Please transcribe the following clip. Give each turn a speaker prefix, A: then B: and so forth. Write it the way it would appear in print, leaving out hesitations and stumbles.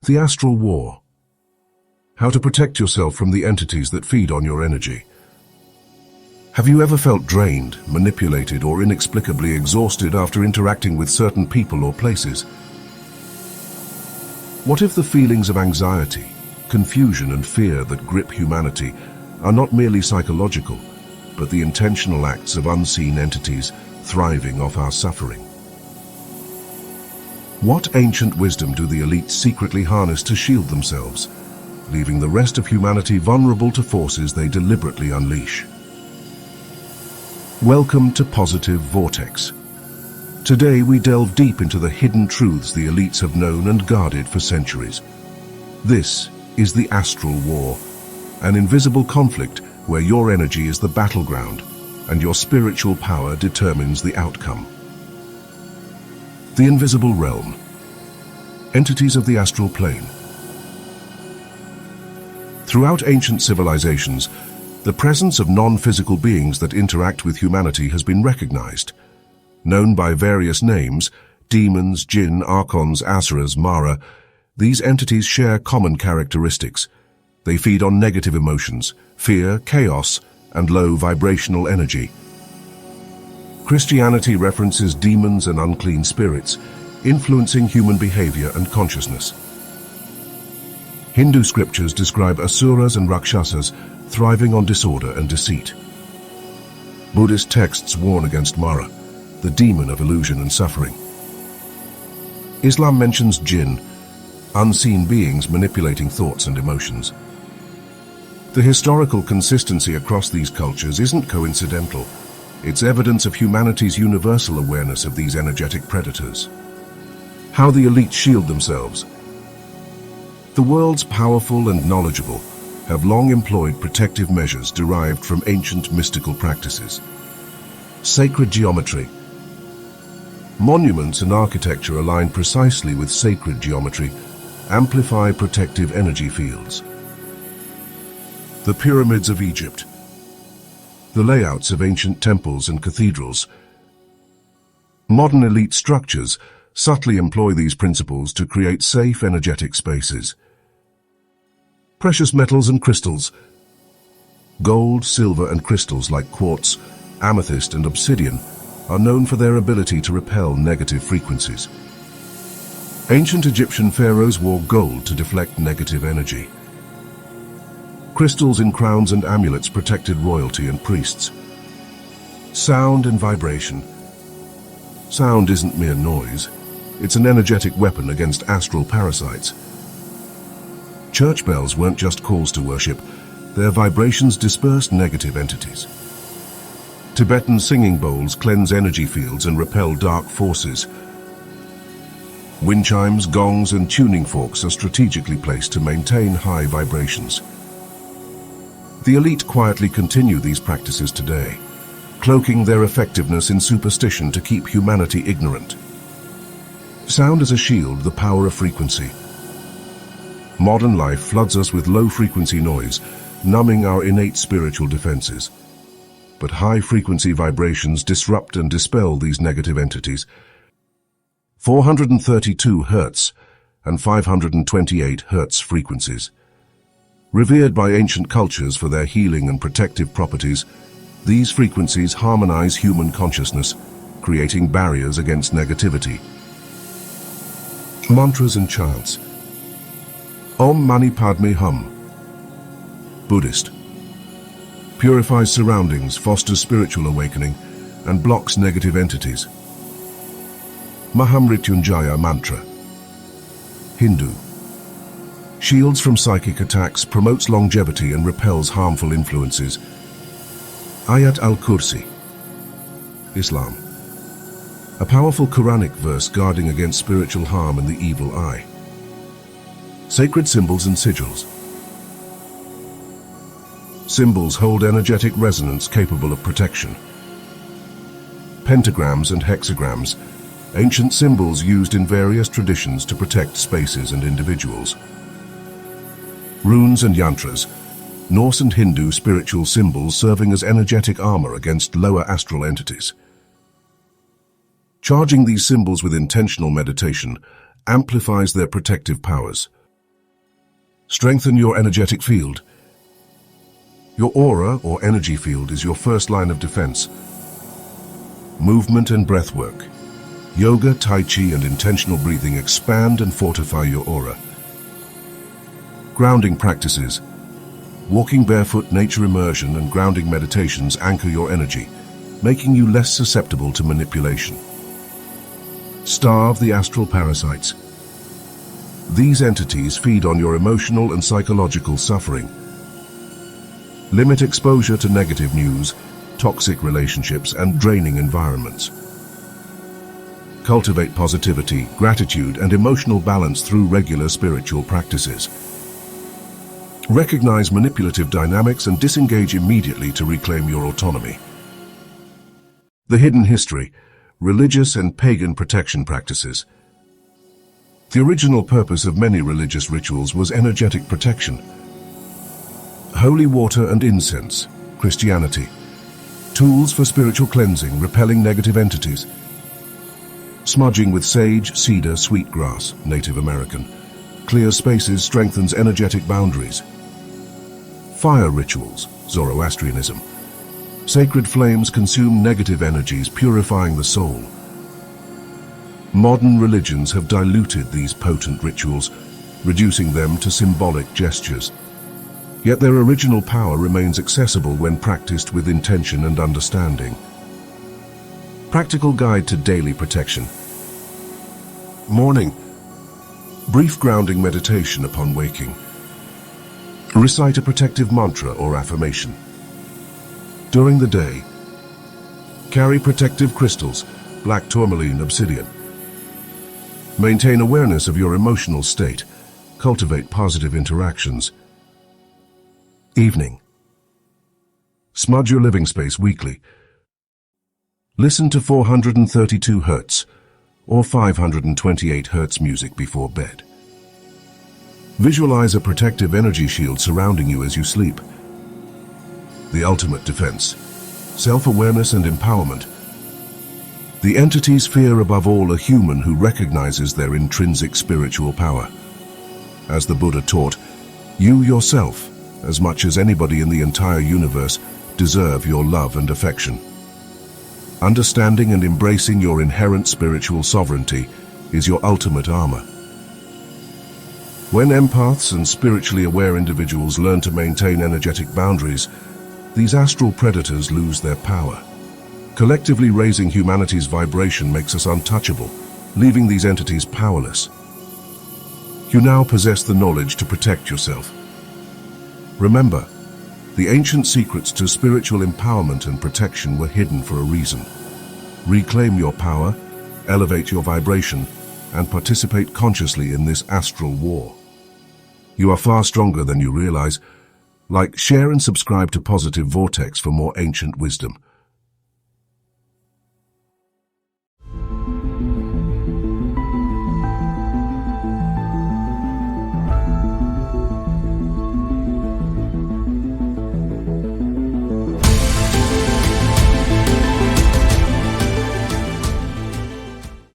A: The Astral War. How to protect yourself from the entities that feed on your energy. Have you ever felt drained, manipulated, or inexplicably exhausted after interacting with certain people or places? What if the feelings of anxiety, confusion, and fear that grip humanity are not merely psychological, but the intentional acts of unseen entities thriving off our suffering? What ancient wisdom do the elite secretly harness to shield themselves, leaving the rest of humanity vulnerable to forces they deliberately unleash? Welcome to Positive Vortex. Today we delve deep into the hidden truths the elites have known and guarded for centuries. This is the Astral War, an invisible conflict where your energy is the battleground and your spiritual power determines the outcome. The invisible realm. Entities of the astral plane. Throughout ancient civilizations, the presence of non-physical beings that interact with humanity has been recognized. Known by various names, demons, jinn, archons, asuras, mara, these entities share common characteristics. They feed on negative emotions, fear, chaos, and low vibrational energy. Christianity references demons and unclean spirits, influencing human behavior and consciousness. Hindu scriptures describe asuras and rakshasas thriving on disorder and deceit. Buddhist texts warn against Mara, the demon of illusion and suffering. Islam mentions jinn, unseen beings manipulating thoughts and emotions. The historical consistency across these cultures isn't coincidental. It's evidence of humanity's universal awareness of these energetic predators. How the elite shield themselves. The world's powerful and knowledgeable have long employed protective measures derived from ancient mystical practices. Sacred geometry. Monuments and architecture aligned precisely with sacred geometry amplify protective energy fields. The pyramids of Egypt. The layouts of ancient temples and cathedrals. Modern elite structures subtly employ these principles to create safe, energetic spaces. Precious metals and crystals. Gold, silver, and crystals like quartz, amethyst, and obsidian are known for their ability to repel negative frequencies. Ancient Egyptian pharaohs wore gold to deflect negative energy. Crystals in crowns and amulets protected royalty and priests. Sound and vibration. Sound isn't mere noise. It's an energetic weapon against astral parasites. Church bells weren't just calls to worship. Their vibrations dispersed negative entities. Tibetan singing bowls cleanse energy fields and repel dark forces. Wind chimes, gongs, and tuning forks are strategically placed to maintain high vibrations. The elite quietly continue these practices today, cloaking their effectiveness in superstition to keep humanity ignorant. Sound as a shield, the power of frequency. Modern life floods us with low-frequency noise, numbing our innate spiritual defenses. But high-frequency vibrations disrupt and dispel these negative entities. 432 Hz and 528 Hz frequencies. Revered by ancient cultures for their healing and protective properties, these frequencies harmonize human consciousness, creating barriers against negativity. Mantras and chants. Om Mani Padme Hum. Buddhist. Purifies surroundings, fosters spiritual awakening, and blocks negative entities. Mahamrityunjaya Mantra. Hindu. Shields from psychic attacks, promotes longevity, and repels harmful influences. Ayat al-Kursi. Islam. A powerful Quranic verse guarding against spiritual harm and the evil eye. Sacred symbols and sigils. Symbols hold energetic resonance capable of protection. Pentagrams and hexagrams, ancient symbols used in various traditions to protect spaces and individuals. Runes and yantras, Norse and Hindu spiritual symbols serving as energetic armor against lower astral entities. Charging these symbols with intentional meditation amplifies their protective powers. Strengthen your energetic field. Your aura or energy field is your first line of defense. Movement and breath work. Yoga, Tai Chi, and intentional breathing expand and fortify your aura. Grounding practices. Walking barefoot, nature immersion, and grounding meditations anchor your energy, making you less susceptible to manipulation. Starve the astral parasites. These entities feed on your emotional and psychological suffering. Limit exposure to negative news, toxic relationships, and draining environments. Cultivate positivity, gratitude, and emotional balance through regular spiritual practices. Recognize manipulative dynamics and disengage immediately to reclaim your autonomy. The hidden history, religious and pagan protection practices. The original purpose of many religious rituals was energetic protection. Holy water and incense, Christianity. Tools for spiritual cleansing, repelling negative entities. Smudging with sage, cedar, sweetgrass, Native American. Clear spaces strengthens energetic boundaries. Fire rituals, Zoroastrianism. Sacred flames consume negative energies, purifying the soul. Modern religions have diluted these potent rituals, reducing them to symbolic gestures. Yet their original power remains accessible when practiced with intention and understanding. Practical guide to daily protection. Morning. Brief grounding meditation upon waking. Recite a protective mantra or affirmation. During the day, carry protective crystals, black tourmaline, obsidian. Maintain awareness of your emotional state. Cultivate positive interactions. Evening. Smudge your living space weekly. Listen to 432 Hz or 528 Hz music before bed. Visualize a protective energy shield surrounding you as you sleep. The ultimate defense. Self-awareness and empowerment. The entities fear above all a human who recognizes their intrinsic spiritual power. As the Buddha taught, you yourself, as much as anybody in the entire universe, deserve your love and affection. Understanding and embracing your inherent spiritual sovereignty is your ultimate armor. When empaths and spiritually aware individuals learn to maintain energetic boundaries, these astral predators lose their power. Collectively raising humanity's vibration makes us untouchable, leaving these entities powerless. You now possess the knowledge to protect yourself. Remember, the ancient secrets to spiritual empowerment and protection were hidden for a reason. Reclaim your power, elevate your vibration, and participate consciously in this astral war. You are far stronger than you realize. Like, share, and subscribe to Positive Vortex for more ancient wisdom.